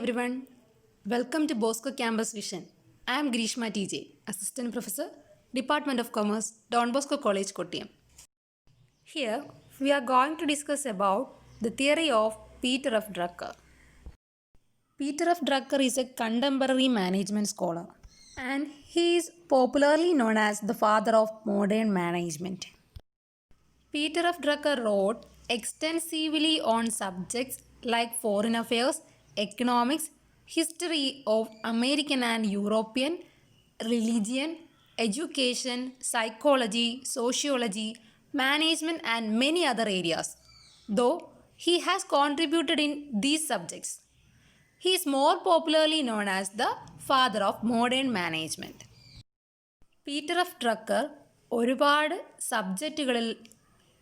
everyone, welcome to Bosco Campus Vision. I am Grishma TJ, Assistant Professor, Department of Commerce, Don Bosco College, Kottayam. Here we are going to discuss about the theory of Peter F. Drucker. Peter F. Drucker is a contemporary management scholar and he is popularly known as the father of modern management. Peter F. Drucker wrote extensively on subjects like foreign affairs, economics, history of American and European, religion, education, psychology, sociology, management, and many other areas. Though he has contributed in these subjects, he is more popularly known as the father of modern management. Peter F Drucker ഒരുപാട് സബ്ജക്റ്റുകളിൽ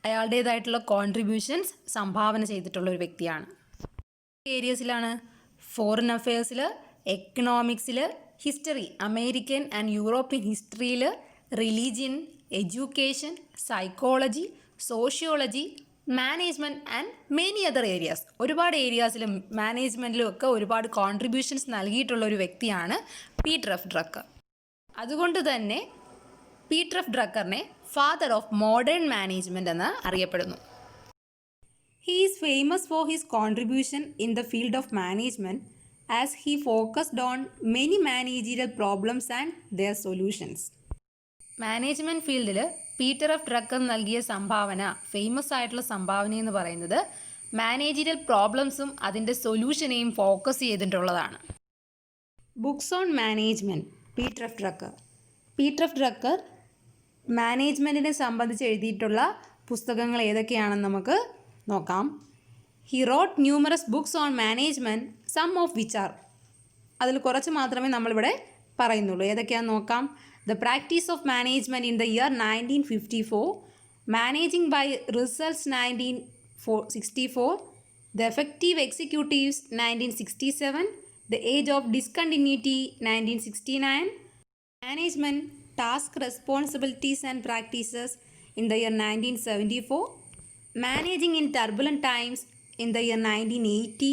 അയാളുടേതായിട്ടുള്ള contributions സംഭാവന ചെയ്തിട്ടുള്ള ഒരു വ്യക്തിയാണ്. ഏരിയസിലാണ് foreign അഫെയർസിൽ, എക്കണോമിക്സിൽ, ഹിസ്റ്ററി അമേരിക്കൻ ആൻഡ് യൂറോപ്യൻ ഹിസ്റ്ററിയിൽ, religion, education, psychology, sociology, management and many other areas. ഒരുപാട് ഏരിയാസിലും മാനേജ്മെൻറ്റിലും ഒക്കെ ഒരുപാട് കോൺട്രിബ്യൂഷൻസ് നൽകിയിട്ടുള്ള ഒരു വ്യക്തിയാണ് പീറ്റർ എഫ് ഡ്രക്കർ. അതുകൊണ്ട് തന്നെ പീറ്റർ എഫ് ഡ്രക്കറിനെ ഫാദർ ഓഫ് മോഡേൺ മാനേജ്മെൻറ്റ് എന്ന് അറിയപ്പെടുന്നു. He is famous for his contribution in the field of management as he focused on many managerial problems and their solutions. Management ഫീൽഡിൽ Peter F Drucker നൽകിയ സംഭാവന, famous ആയിട്ടുള്ള സംഭാവന എന്ന് പറയുന്നത് മാനേജീരിയൽ പ്രോബ്ലംസും അതിൻ്റെ സൊല്യൂഷനെയും ഫോക്കസ് ചെയ്തിട്ടുള്ളതാണ്. Books on management Peter F Drucker. Peter F Drucker മാനേജ്മെൻറ്റിനെ സംബന്ധിച്ച് എഴുതിയിട്ടുള്ള പുസ്തകങ്ങൾ ഏതൊക്കെയാണെന്ന് നമുക്ക് നോക്കാം. He wrote numerous books on management, some of which are, അതിൽ കുറച്ച് മാത്രമേ നമ്മളിവിടെ പറയുന്നുള്ളൂ. ഏതൊക്കെയാണെന്ന് നോക്കാം. The practice of management in the year 1954, managing by results 1964, the effective executives 1967, The Age of Discontinuity 1969, Management, Task, Responsibilities and Practices in the year 1974, Managing in Turbulent Times in the year 1980,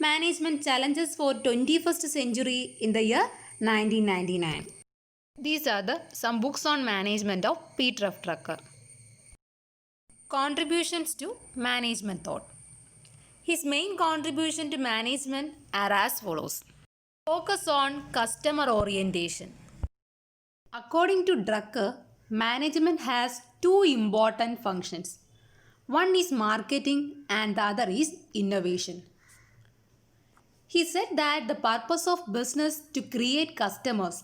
Management Challenges for 21st Century in the year 1999. These are some books on management of Peter F. Drucker. Contributions to management thought. His main contribution to management are as follows. Focus on customer orientation. According to Drucker, management has two important functions. One is marketing and the other is innovation. He said that the purpose of business to create customers.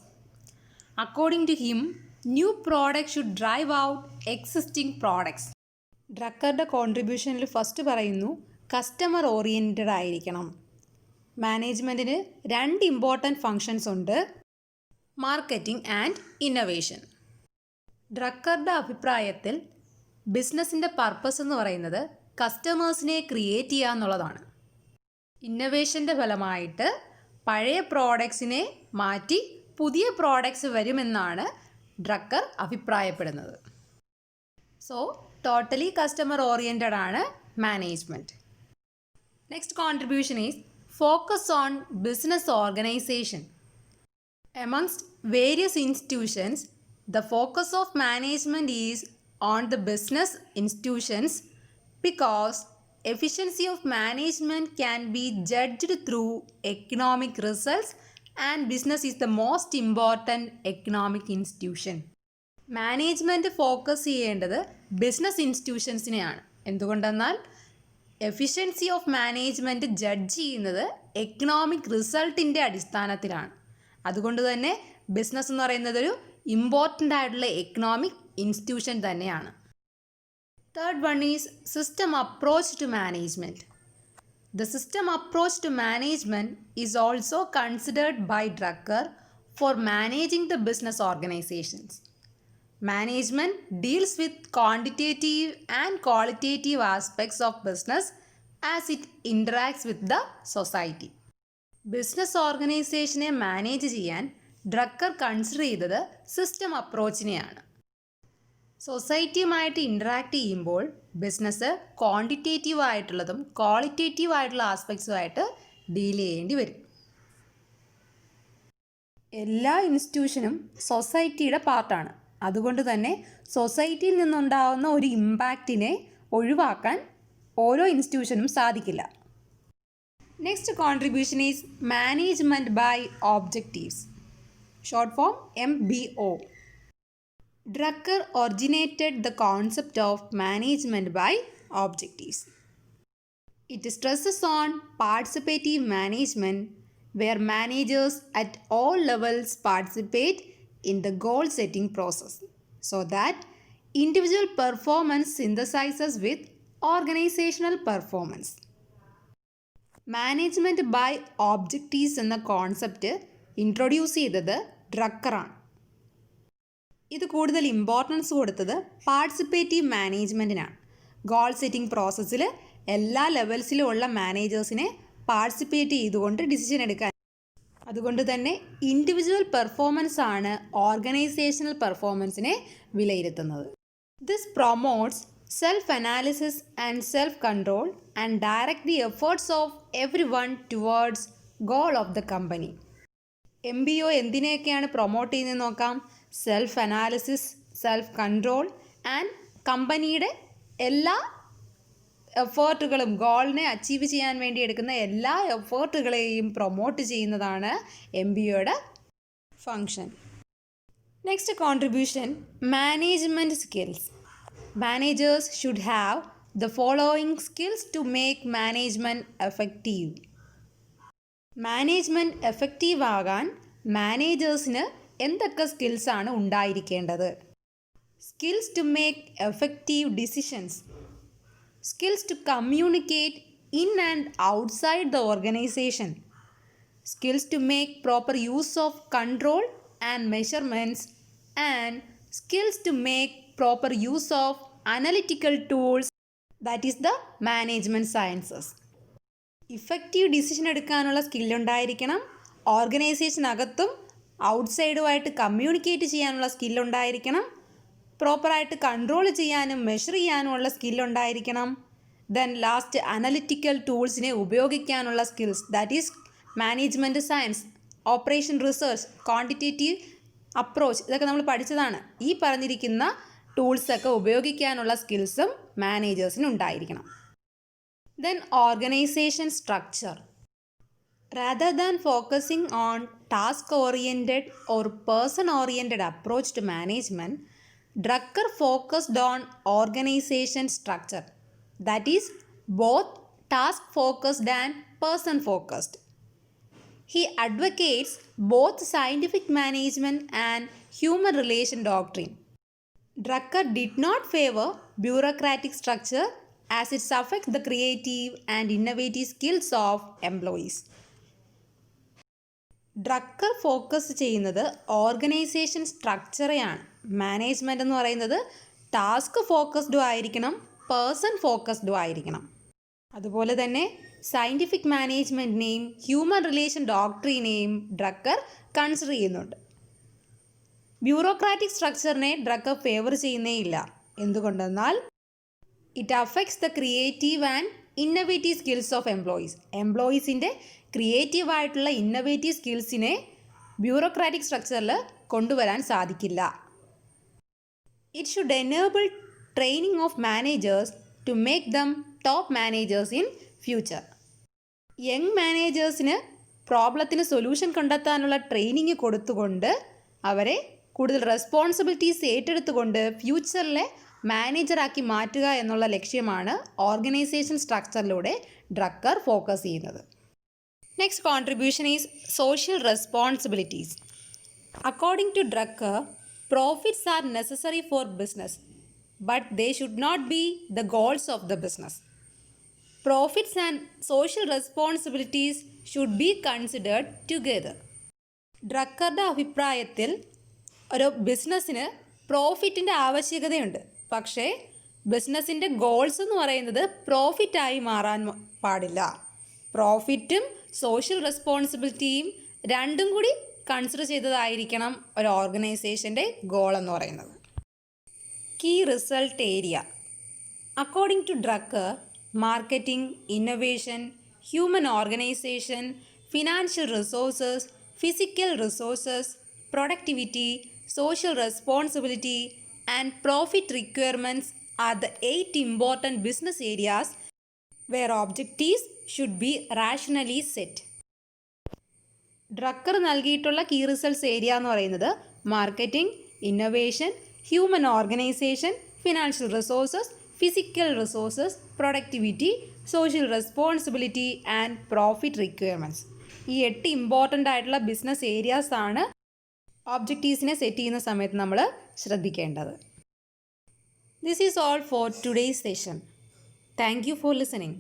According to him, new products should drive out existing products. ഡ്രക്കറുടെ കോൺട്രിബ്യൂഷനിൽ first പറയുന്നു customer oriented ആയിരിക്കണം. മാനേജ്മെൻറ്റിന് രണ്ട് important functions ഉണ്ട്, marketing and innovation. ഡ്രക്കറുടെ അഭിപ്രായത്തിൽ ബിസിനസ്സിൻ്റെ പർപ്പസ് എന്ന് പറയുന്നത് കസ്റ്റമേഴ്സിനെ ക്രിയേറ്റ് ചെയ്യുക എന്നുള്ളതാണ്. ഇന്നൊവേഷൻ്റെ ഫലമായിട്ട് പഴയ പ്രോഡക്ട്സിനെ മാറ്റി പുതിയ പ്രോഡക്ട്സ് വരുമെന്നാണ് ഡ്രക്കർ അഭിപ്രായപ്പെടുന്നത്. സോ ടോട്ടലി കസ്റ്റമർ ഓറിയൻറ്റഡ് ആണ് management. Next contribution is focus on business organization. Amongst various institutions, the focus of management is on the business institutions because efficiency of management can be judged through economic results and business is the most important economic institution. Management focus ചെയ്യേണ്ടത് business ഇൻസ്റ്റിറ്റ്യൂഷൻസിനെയാണ്. എന്തുകൊണ്ടെന്നാൽ efficiency of management judge ചെയ്യുന്നത് economic റിസൾട്ടിൻ്റെ അടിസ്ഥാനത്തിലാണ്. അതുകൊണ്ട് തന്നെ business എന്ന് പറയുന്നത് ഒരു ഇമ്പോർട്ടൻ്റ് ആയിട്ടുള്ള എക്കണോമിക് ഇൻസ്റ്റിറ്റ്യൂഷൻ തന്നെയാണ്. Third one is system approach to management. The system approach to management is also considered by Drucker for managing the business organisations. Management deals with quantitative and qualitative aspects of business as it interacts with the society. Business ഓർഗനൈസേഷനെ manage ചെയ്യാൻ Drucker consider ചെയ്തത് system അപ്രോച്ചിനെയാണ്. സൊസൈറ്റിയുമായിട്ട് interact ചെയ്യുമ്പോൾ business quantitative ആയിട്ടുള്ളതും qualitative ആയിട്ടുള്ള ആസ്പെക്ട്സുമായിട്ട് deal ചെയ്യേണ്ടി വരും. എല്ലാ ഇൻസ്റ്റിറ്റ്യൂഷനും സൊസൈറ്റിയുടെ പാർട്ടാണ്. അതുകൊണ്ട് തന്നെ സൊസൈറ്റിയിൽ നിന്നുണ്ടാകുന്ന ഒരു ഇമ്പാക്റ്റിനെ ഒഴിവാക്കാൻ ഓരോ ഇൻസ്റ്റിറ്റ്യൂഷനും സാധിക്കില്ല. Next contribution is management by objectives, short form MBO. Drucker originated the concept of management by objectives. It stresses on participative management, where managers at all levels participate in the goal-setting process so that individual performance synthesizes with organizational performance. Management by objectives എന്ന concept introduce ചെയ്തത് ഡ്രക്കറാണ്. ഇത് കൂടുതൽ importance കൊടുത്തത് participative മാനേജ്മെൻറ്റിനാണ്. Goal setting പ്രോസസ്സിൽ എല്ലാ ലെവൽസിലും ഉള്ള മാനേജേഴ്സിനെ participate ചെയ്തുകൊണ്ട് ഡിസിഷൻ എടുക്കാൻ. അതുകൊണ്ട് തന്നെ ഇൻഡിവിജ്വൽ പെർഫോമൻസ് ആണ് ഓർഗനൈസേഷണൽ പെർഫോമൻസിനെ വിലയിരുത്തുന്നത്. This promotes self analysis and self control and direct the efforts of everyone towards goal of the company. MBO എന്തിനെയൊക്കെയാണ് പ്രൊമോട്ട് ചെയ്യുന്നത് നോക്കാം. Self analysis, self control and കമ്പനിയുടെ എല്ലാ എഫേർട്ടുകളും ഗോളിനെ അച്ചീവ് ചെയ്യാൻ വേണ്ടി എടുക്കുന്ന എല്ലാ എഫേർട്ടുകളെയും പ്രൊമോട്ട് ചെയ്യുന്നതാണ് MBOയുടെ function. Next contribution management skills. Managers should have the following skills to make management effective. Management effective ആകാൻ മാനേജേഴ്സിന് എന്തൊക്കെ സ്കിൽസാണ് ഉണ്ടായിരിക്കേണ്ടത്? Skills to make effective decisions, skills to communicate in and outside the organisation, skills to make proper use of control and measurements, and skills to make proper use of analytical tools, that is the management sciences. Effective decision എടുക്കാനുള്ള സ്കില്ലുണ്ടായിരിക്കണം. ഓർഗനൈസേഷനകത്തും ഔട്ട്സൈഡുമായിട്ട് communicate ചെയ്യാനുള്ള സ്കില്ലുണ്ടായിരിക്കണം. പ്രോപ്പറായിട്ട് control ചെയ്യാനും measure ചെയ്യാനുമുള്ള സ്കില്ലുണ്ടായിരിക്കണം. Then last analytical ടൂൾസിനെ ഉപയോഗിക്കാനുള്ള skills, that is management science, operation research, quantitative approach, ഇതൊക്കെ നമ്മൾ പഠിച്ചതാണ്. ഈ പറഞ്ഞിരിക്കുന്ന ടൂൾസൊക്കെ ഉപയോഗിക്കാനുള്ള സ്കിൽസും മാനേജേഴ്സിന് ഉണ്ടായിരിക്കണം. Then organisation structure. Rather than focusing on task-oriented or person-oriented approach to management, Drucker focused on organization structure, that is both task-focused and person-focused. He advocates both scientific management and human relation doctrine. Drucker did not favor bureaucratic structure as it affects the creative and innovative skills of employees. Drucker focus ചെയ്യുന്നത് organisation സ്ട്രക്ചറെയാണ്. Management എന്ന് പറയുന്നത് task ഫോക്കസ്ഡും ആയിരിക്കണം, person ഫോക്കസ്ഡും ആയിരിക്കണം. അതുപോലെ തന്നെ scientific മാനേജ്മെൻറ്റിനെയും human relation ഡോക്ട്രീനെയും Drucker consider ചെയ്യുന്നുണ്ട്. ബ്യൂറോക്രാറ്റിക് സ്ട്രക്ചറിനെ ഡ്രക്കർ ഫേവർ ചെയ്യുന്നേയില്ല. എന്തുകൊണ്ടെന്നാൽ it affects the creative and innovative skills of employees. എംപ്ലോയീസിൻ്റെ ക്രിയേറ്റീവായിട്ടുള്ള ഇന്നൊവേറ്റീവ് സ്കിൽസിനെ ബ്യൂറോക്രാറ്റിക് സ്ട്രക്ചറിൽ കൊണ്ടുവരാൻ സാധിക്കില്ല. It should enable training of managers to make them top managers in future. Young മാനേജേഴ്സിന് പ്രോബ്ലത്തിന് സൊല്യൂഷൻ കണ്ടെത്താനുള്ള ട്രെയിനിങ് കൊടുത്തുകൊണ്ട് അവരെ കൂടുതൽ റെസ്പോൺസിബിലിറ്റീസ് ഏറ്റെടുത്തുകൊണ്ട് ഫ്യൂച്ചറിലെ മാനേജറാക്കി മാറ്റുക എന്നുള്ള ലക്ഷ്യമാണ് ഓർഗനൈസേഷൻ സ്ട്രക്ചറിലൂടെ ഡ്രക്കർ ഫോക്കസ് ചെയ്യുന്നത്. Next contribution is social responsibilities. According to Drucker, profits are necessary for business, but they should not be the goals of the business. Profits and social responsibilities should be considered together. ഡ്രക്കറുടെ അഭിപ്രായത്തിൽ ഒരു ബിസിനസ്സിന് പ്രോഫിറ്റിൻ്റെ ആവശ്യകതയുണ്ട്. പക്ഷേ ബിസിനസ്സിൻ്റെ goals എന്ന് പറയുന്നത് പ്രോഫിറ്റായി മാറാൻ പാടില്ല. പ്രോഫിറ്റും social റെസ്പോൺസിബിലിറ്റിയും രണ്ടും കൂടി കൺസിഡർ ചെയ്തതായിരിക്കണം ഒരു ഓർഗനൈസേഷൻ്റെ ഗോൾ എന്ന് പറയുന്നത്. Key result area. According to Drucker, marketing, innovation, human organisation, financial resources, physical resources, productivity, social responsibility, and profit requirements are the 8 important business areas where objectives should be rationally set. Drucker നൽകിയിട്ടുള്ള key results area എന്ന് പറയുന്നത് marketing, innovation, human organisation, financial resources, physical resources, productivity, social responsibility and profit requirements. ഈ 8 important ആയിട്ടുള്ള business areas ആണ് ഒബ്ജക്റ്റീവ്സിനെ set ചെയ്യുന്ന സമയത്ത് നമ്മൾ ശ്രദ്ധിക്കേണ്ടത്. This is all for today's session. Thank you for listening.